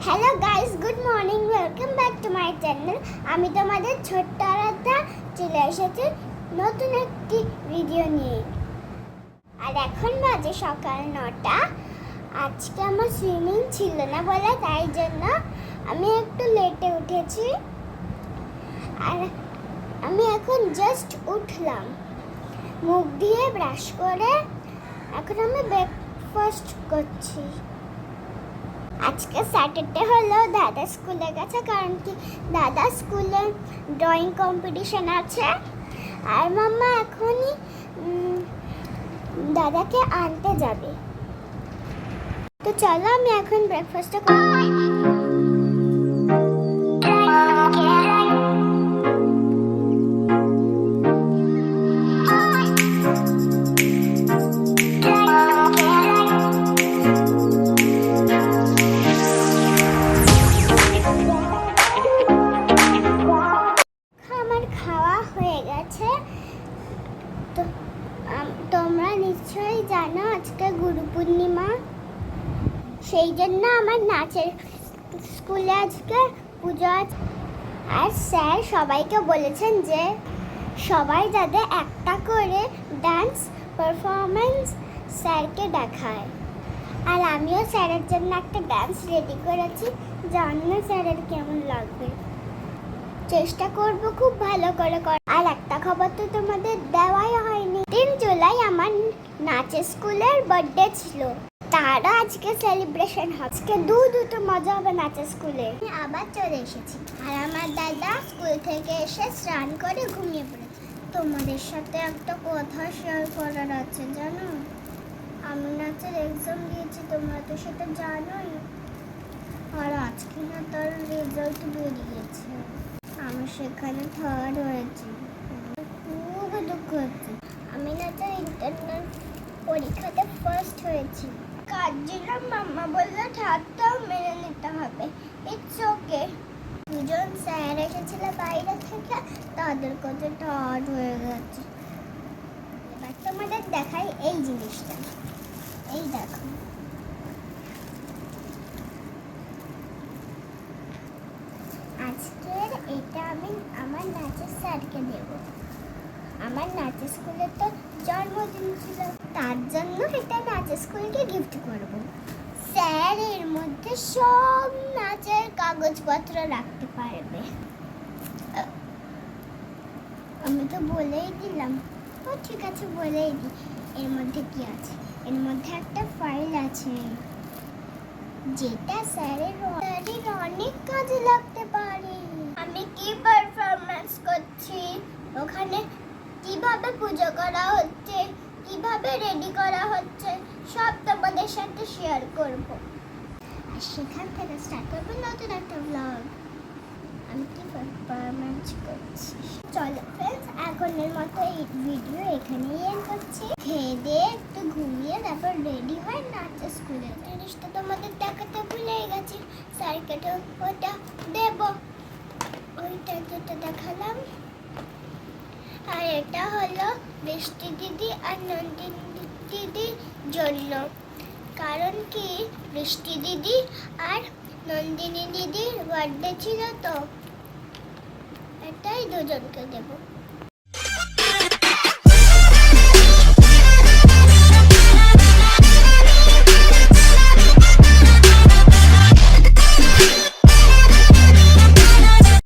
Hello guys, good morning, welcome back to my channel. আমি তোমাদের ছোট্ট আরাধ্যা চলে এসেছি নতুন একটি ভিডিও নিয়ে। আর এখন বাজে সকাল 9টা। আজকে আমার সুইমিং ছিল না বলে তাই জন্য আমি একটু লেটে উঠেছি। আর আমি এখন জাস্ট উঠলাম, মুখ দিয়ে ব্রাশ করে এখন আমি ব্রেকফাস্ট করছি। আজকে স্যাটারডে হলো, দাদা স্কুলে গেছে, কারণ কি দাদা স্কুলে ড্রয়িং কম্পিটিশন আছে। আর মাম্মা এখনই দাদাকে আনতে যাবে। তো চলো আমি এখন ব্রেকফাস্টটা করি। তোমরা নিশ্চয়ই জানো আজকে গুরু পূর্ণিমা, সেই জন্য আমার নাচের স্কুলে আজকে পুজো আছে। আর স্যার সবাইকে বলেছেন যে সবাই যাতে একটা করে ডান্স পারফরমেন্স স্যারকে দেখায়। আর আমিও স্যারের জন্য একটা ডান্স রেডি করেছি, জানি না স্যারের কেমন লাগবে, চেষ্টা করব খুব ভালো করে। আর একটা খবর তো তোমাদের দেওয়াই হয়নি, 3 জুলাই আমার নাচের স্কুলের বার্থডে ছিল, তারা আজকে সেলিব্রেশন হবে। আজকে দুটো মজা হবে নাচের স্কুলে। আমি আবার চলে এসেছি, আর আমার দাদা স্কুল থেকে এসে স্নান করে ঘুমিয়ে পড়েছে। তোমাদের সাথে একটা কথা শেয়ার করার আছে, জানো আমি নাচের এক্সাম দিয়েছি, তোমরা তো সেটা জানোই। আর আজকে না তার রেজাল্ট বেরিয়েছে, আমি সেখানে থার্ড হয়েছি, খুব দুঃখ হচ্ছে। আমি নাচের ইন্টারনাল পরীক্ষাতে ফার্স্ট হয়েছি। কাজিরাম মাম্মা বললো থার্ডটাও মেনে নিতে হবে, ইটস ওকে। দুজন স্যার এসেছিল বাইরে থেকে, তাদের কাছে থার্ড হয়ে গেছে। এবার তোমাদের দেখাই এই জিনিসটা, এই দেখো। আজকের এটা আমি আমার নাচের স্যারকে দেব। আমার নাচের স্কুলে তো জন্মদিন ছিল, তার জন্য এটা নাচের স্কুলকে গিফট করব। স্যার এর মধ্যে সব নাচের কাগজপত্র রাখতে পারবে। আমি তো বলেই দিলাম, ও ঠিক আছে বলেই দিই। এর মধ্যে কি আছে? এর মধ্যে একটা ফাইল আছে, যেটা স্যারের অনেক কাজে লাগতে পারে। আমি কি পারফরম্যান্স করছি, ওখানে কিভাবে পুজো করা হচ্ছে, কিভাবে রেডি করা হচ্ছে, সব তোমাদের সাথে শেয়ার করব। আর সেখান থেকে স্টার্ট করবো নতুন একটা ব্লগ, আমি কি পারফরম্যান্স করছি। চলো ফ্রেন্ডস, এখনের মতো এই ভিডিও এখানেই এন্ড করছি। খেয়ে দিয়ে একটু ঘুমিয়ে তারপর রেডি হয় নাচের স্কুলে। জিনিসটা তোমাদের দেখাতে ভুলে গেছি, স্যারকে তো ওটা দেব, ওইটা যেটা দেখালাম। আর এটা হলো বৃষ্টি দিদি আর নন্দিনী দিদির জন্য, কারণ কি বৃষ্টি দিদি আর নন্দিনী দিদির বার্থডে ছিল, তো এটাই দুজনকে দেবো।